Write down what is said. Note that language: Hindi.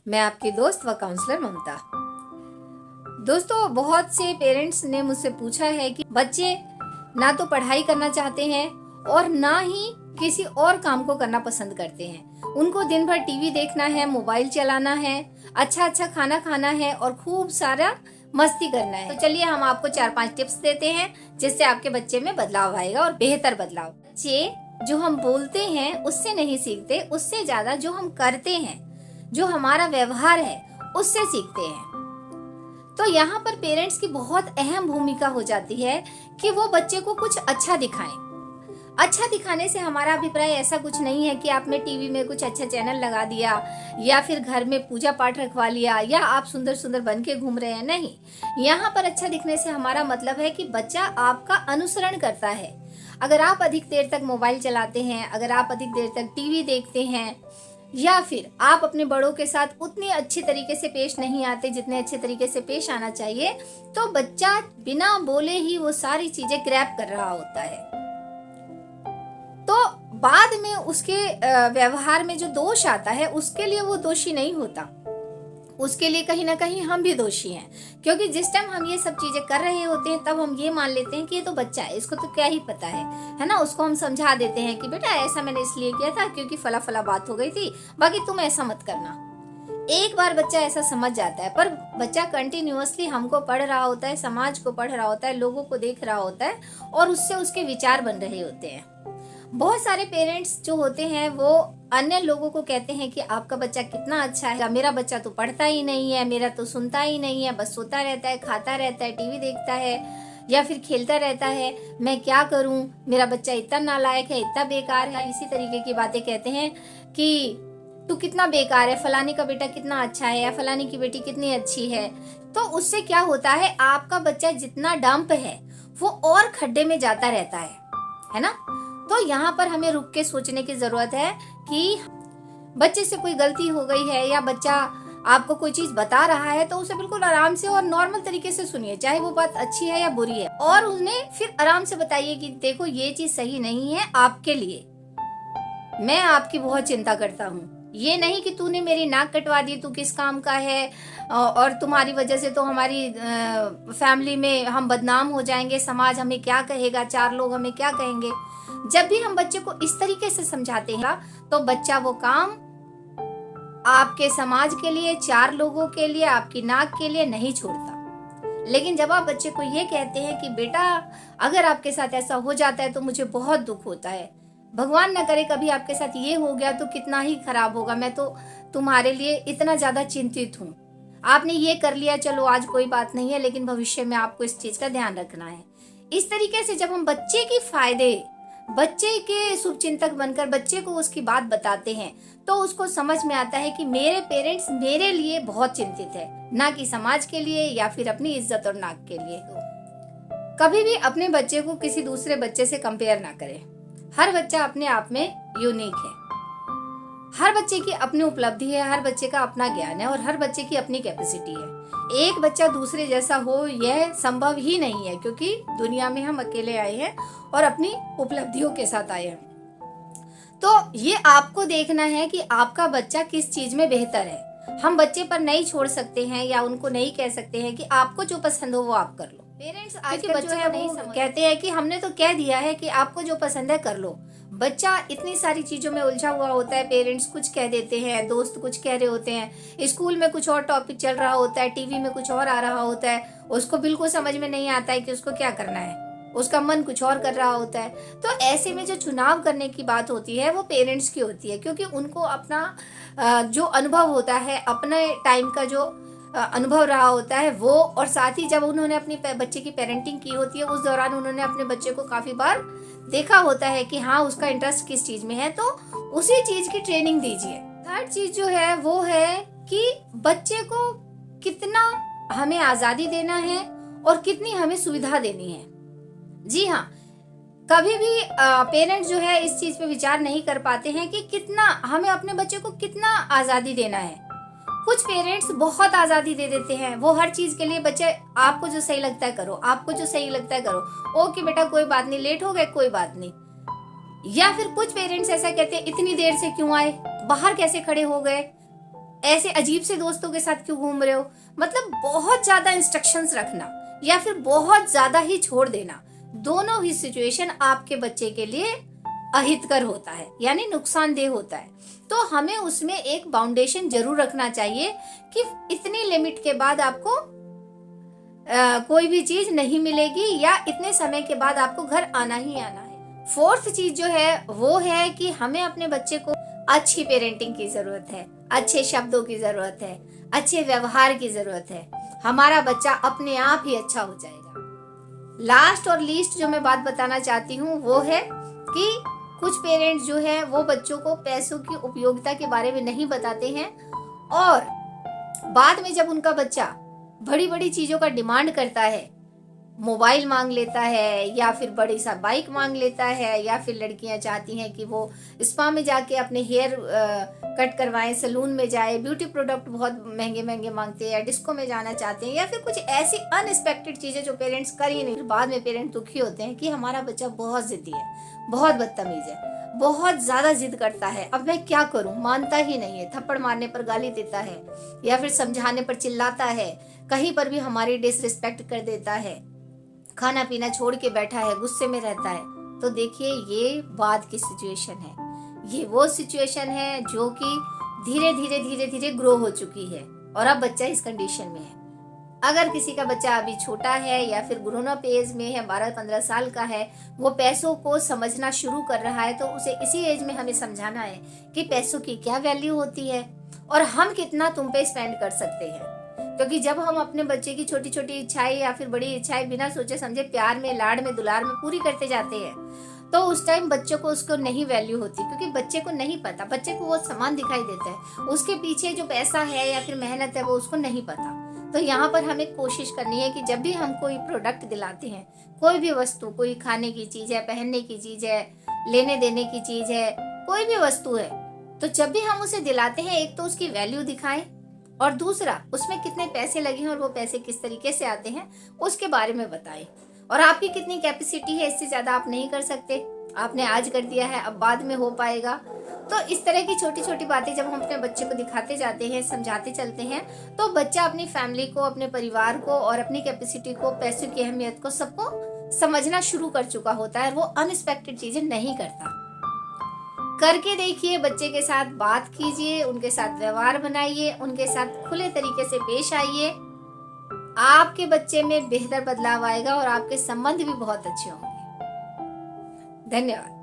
मैं आपकी दोस्त व काउंसलर ममता। दोस्तों, बहुत से पेरेंट्स ने मुझसे पूछा है कि बच्चे ना तो पढ़ाई करना चाहते हैं और ना ही किसी और काम को करना पसंद करते हैं। उनको दिन भर टीवी देखना है, मोबाइल चलाना है, अच्छा अच्छा खाना खाना है और खूब सारा मस्ती करना है। तो चलिए हम आपको 4-5 टिप्स देते हैं जिससे आपके बच्चे में बदलाव आएगा और बेहतर बदलाव। बच्चे जो हम बोलते हैं उससे नहीं सीखते, उससे ज्यादा जो हम करते हैं, जो हमारा व्यवहार है उससे सीखते हैं। तो यहाँ पर पेरेंट्स की बहुत अहम भूमिका हो जाती है कि वो बच्चे को कुछ अच्छा दिखाएं। अच्छा दिखाने से हमारा अभिप्राय ऐसा कुछ नहीं है कि आपने टीवी में कुछ अच्छा चैनल लगा दिया या फिर घर में पूजा पाठ रखवा लिया या आप सुंदर सुंदर बन के घूम रहे हैं। नहीं, यहाँ पर अच्छा दिखने से हमारा मतलब है कि बच्चा आपका अनुसरण करता है। अगर आप अधिक देर तक मोबाइल चलाते हैं, अगर आप अधिक देर तक टीवी देखते हैं या फिर आप अपने बड़ों के साथ उतनी अच्छी तरीके से पेश नहीं आते जितने अच्छे तरीके से पेश आना चाहिए, तो बच्चा बिना बोले ही वो सारी चीजें ग्रैब कर रहा होता है। तो बाद में उसके व्यवहार में जो दोष आता है उसके लिए वो दोषी नहीं होता, उसके लिए कहीं ना कहीं हम भी दोषी हैं। क्योंकि जिस टाइम हम ये सब चीजें कर रहे होते हैं तब हम ये मान लेते हैं कि ये तो बच्चा है, इसको तो क्या ही पता है ना। उसको हम समझा देते हैं कि बेटा ऐसा मैंने इसलिए किया था क्योंकि फला फला बात हो गई थी, बाकी तुम ऐसा मत करना। एक बार बच्चा ऐसा समझ जाता है, पर बच्चा कंटिन्यूअसली हमको पढ़ रहा होता है, समाज को पढ़ रहा होता है, लोगों को देख रहा होता है और उससे उसके विचार बन रहे होते हैं। बहुत सारे पेरेंट्स जो होते हैं वो अन्य लोगों को कहते हैं कि आपका बच्चा कितना अच्छा है, मेरा बच्चा तो पढ़ता ही नहीं है, मेरा तो सुनता ही नहीं है, बस सोता रहता है, खाता रहता है, टीवी देखता है या फिर खेलता रहता है, मैं क्या करूं, मेरा बच्चा इतना नालायक है, इतना बेकार है। इसी तरीके की बातें कहते हैं कि तू कितना बेकार है, फलानी का बेटा कितना अच्छा है या फलानी की बेटी कितनी अच्छी है। तो उससे क्या होता है, आपका बच्चा जितना डंप है वो और खड्डे में जाता रहता है ना। तो यहाँ पर हमें रुक के सोचने की जरूरत है कि बच्चे से कोई गलती हो गई है या बच्चा आपको कोई चीज बता रहा है तो उसे बिल्कुल आराम से और नॉर्मल तरीके से सुनिए, चाहे वो बात अच्छी है या बुरी है, और उन्हें फिर आराम से बताइए कि देखो ये चीज सही नहीं है आपके लिए, मैं आपकी बहुत चिंता करता हूँ। ये नहीं कि तूने मेरी नाक कटवा दी, तू किस काम का है और तुम्हारी वजह से तो हमारी फैमिली में हम बदनाम हो जाएंगे, समाज हमें क्या कहेगा, 4 लोग हमें क्या कहेंगे। जब भी हम बच्चे को इस तरीके से समझाते हैं तो बच्चा वो काम आपके समाज के लिए, 4 लोगों के लिए, आपकी नाक के लिए नहीं छोड़ता। लेकिन जब आप बच्चे को ये कहते हैं कि बेटा अगर आपके साथ ऐसा हो जाता है तो मुझे बहुत दुख होता है, भगवान ना करे कभी आपके साथ ये हो गया तो कितना ही खराब होगा, मैं तो तुम्हारे लिए इतना ज्यादा चिंतित हूँ, आपने ये कर लिया, चलो आज कोई बात नहीं है लेकिन भविष्य में आपको इस चीज का ध्यान रखना है। इस तरीके से जब हम बच्चे के फायदे, बच्चे के शुभचिंतक बनकर बच्चे को उसकी बात बताते हैं तो उसको समझ में आता है कि मेरे पेरेंट्स मेरे लिए बहुत चिंतित है, ना कि समाज के लिए या फिर अपनी इज्जत और नाक के लिए। कभी भी अपने बच्चे को किसी दूसरे बच्चे से कंपेयर ना करें। हर बच्चा अपने आप में यूनिक है, हर बच्चे की अपनी उपलब्धि है, हर बच्चे का अपना ज्ञान है और हर बच्चे की अपनी कैपेसिटी है। एक बच्चा दूसरे जैसा हो यह संभव ही नहीं है, क्योंकि दुनिया में हम अकेले आए हैं और अपनी उपलब्धियों के साथ आए हैं। तो ये आपको देखना है कि आपका बच्चा किस चीज में बेहतर है। हम बच्चे पर नहीं छोड़ सकते हैं या उनको नहीं कह सकते हैं कि आपको जो पसंद हो वो आप कर लो। पेरेंट्स आज के बच्चे हैं वो कहते हैं कि हमने तो कह दिया है कि आपको जो पसंद है कर लो। बच्चा इतनी सारी चीजों में उलझा हुआ होता है, पेरेंट्स कुछ कह देते हैं, दोस्त कुछ कह रहे होते हैं, स्कूल में कुछ और टॉपिक चल रहा होता है, टीवी में कुछ और आ रहा होता है, उसको बिल्कुल समझ में नहीं आता है कि उसको क्या करना है, उसका मन कुछ और कर रहा होता है। तो ऐसे में जो चुनाव करने की बात होती है वो पेरेंट्स की होती है, क्योंकि उनको अपना जो अनुभव होता है, अपने टाइम का जो अनुभव रहा होता है वो, और साथ ही जब उन्होंने अपनी बच्चे की पेरेंटिंग की होती है उस दौरान उन्होंने अपने बच्चे को काफी बार देखा होता है कि हाँ उसका इंटरेस्ट किस चीज में है, तो उसी चीज की ट्रेनिंग दीजिए। थर्ड चीज जो है वो है कि बच्चे को कितना हमें आजादी देना है और कितनी हमें सुविधा देनी है। जी हाँ, कभी भी पेरेंट्स जो है इस चीज पे विचार नहीं कर पाते हैं कि कितना हमें अपने बच्चे को कितना आजादी देना है। कुछ पेरेंट्स बहुत आजादी दे देते हैं, वो हर चीज के लिए बच्चे आपको जो सही लगता है करो, आपको जो सही लगता है करो, ओके बेटा कोई बात नहीं, लेट हो गए कोई बात नहीं। या फिर कुछ पेरेंट्स ऐसा कहते हैं इतनी देर से क्यों आए, बाहर कैसे खड़े हो गए, ऐसे अजीब से दोस्तों के साथ क्यों घूम रहे हो। मतलब बहुत ज्यादा इंस्ट्रक्शंस रखना या फिर बहुत ज्यादा ही छोड़ देना, दोनों ही सिचुएशन आपके बच्चे के लिए अहितकर होता है, यानी नुकसानदेह होता है। तो हमें उसमें एक बाउंडेशन जरूर रखना चाहिए कि इतनी लिमिट के बाद आपको कोई भी चीज नहीं मिलेगी या इतने समय के बाद आपको घर आना ही आना है। फोर्थ चीज जो है वो है कि हमें अपने बच्चे को अच्छी पेरेंटिंग की जरूरत है, अच्छे शब्दों की जरूरत है, अच्छे व्यवहार की जरूरत है। हमारा बच्चा अपने आप ही अच्छा हो जाएगा। लास्ट और लीस्ट जो मैं बात बताना चाहती हूँ वो है कि कुछ पेरेंट्स जो है वो बच्चों को पैसों की उपयोगिता के बारे में नहीं बताते हैं, और बाद में जब उनका बच्चा बड़ी बड़ी चीजों का डिमांड करता है, मोबाइल मांग लेता है या फिर बड़ी सा बाइक मांग लेता है, या फिर लड़कियां चाहती हैं कि वो स्पा में जाके अपने हेयर कट करवाएं, सलून में जाए, ब्यूटी प्रोडक्ट बहुत महंगे महंगे मांगते हैं, या डिस्को में जाना चाहते हैं, या फिर कुछ ऐसी अनएक्सपेक्टेड चीजें जो पेरेंट्स कर ही नहीं। बाद में पेरेंट्स दुखी होते हैं कि हमारा बच्चा बहुत जिद्दी है, बहुत बदतमीज है, बहुत ज्यादा जिद करता है, अब मैं क्या करूं, मानता ही नहीं है, थप्पड़ मारने पर गाली देता है या फिर समझाने पर चिल्लाता है, कहीं पर भी हमारी डिसरिस्पेक्ट कर देता है, खाना पीना छोड़ के बैठा है, गुस्से में रहता है। तो देखिए ये बाद की सिचुएशन है, ये वो सिचुएशन है जो कि धीरे धीरे धीरे धीरे ग्रो हो चुकी है और अब बच्चा इस कंडीशन में है। अगर किसी का बच्चा अभी छोटा है या फिर ग्रोन अप एज में है, 12-15 साल का है, वो पैसों को समझना शुरू कर रहा है, तो उसे इसी एज में हमें समझाना है कि पैसों की क्या वैल्यू होती है और हम कितना तुम पे स्पेंड कर सकते हैं। क्योंकि जब हम अपने बच्चे की छोटी छोटी इच्छाएं या फिर बड़ी इच्छाएं बिना सोचे समझे प्यार में, लाड में, दुलार में पूरी करते जाते हैं, तो उस टाइम बच्चों को उसको नहीं वैल्यू होती, क्योंकि बच्चे को नहीं पता, बच्चे को वो सामान दिखाई देता है, उसके पीछे जो पैसा है या फिर मेहनत है वो उसको नहीं पता। तो यहाँ पर हमें कोशिश करनी है कि जब भी हम कोई प्रोडक्ट दिलाते हैं, कोई भी वस्तु, कोई खाने की चीज है, पहनने की चीज है, लेने देने की चीज है, कोई भी वस्तु है, तो जब भी हम उसे दिलाते हैं, एक तो उसकी वैल्यू दिखाएं और दूसरा उसमें कितने पैसे लगे हैं और वो पैसे किस तरीके से आते हैं उसके बारे में बताएं। और आपकी कितनी कैपेसिटी है, इससे ज्यादा आप नहीं कर सकते, आपने आज कर दिया है, अब बाद में हो पाएगा। तो इस तरह की छोटी छोटी बातें जब हम अपने बच्चे को दिखाते जाते हैं, समझाते चलते हैं, तो बच्चा अपनी फैमिली को, अपने परिवार को और अपनी कैपेसिटी को, पैसों की अहमियत को, सबको समझना शुरू कर चुका होता है। वो अनएक्सपेक्टेड चीजें नहीं करता। करके देखिए, बच्चे के साथ बात कीजिए, उनके साथ व्यवहार बनाइए, उनके साथ खुले तरीके से पेश आइए। आपके बच्चे में बेहतर बदलाव आएगा और आपके संबंध भी बहुत अच्छे होंगे। धन्यवाद।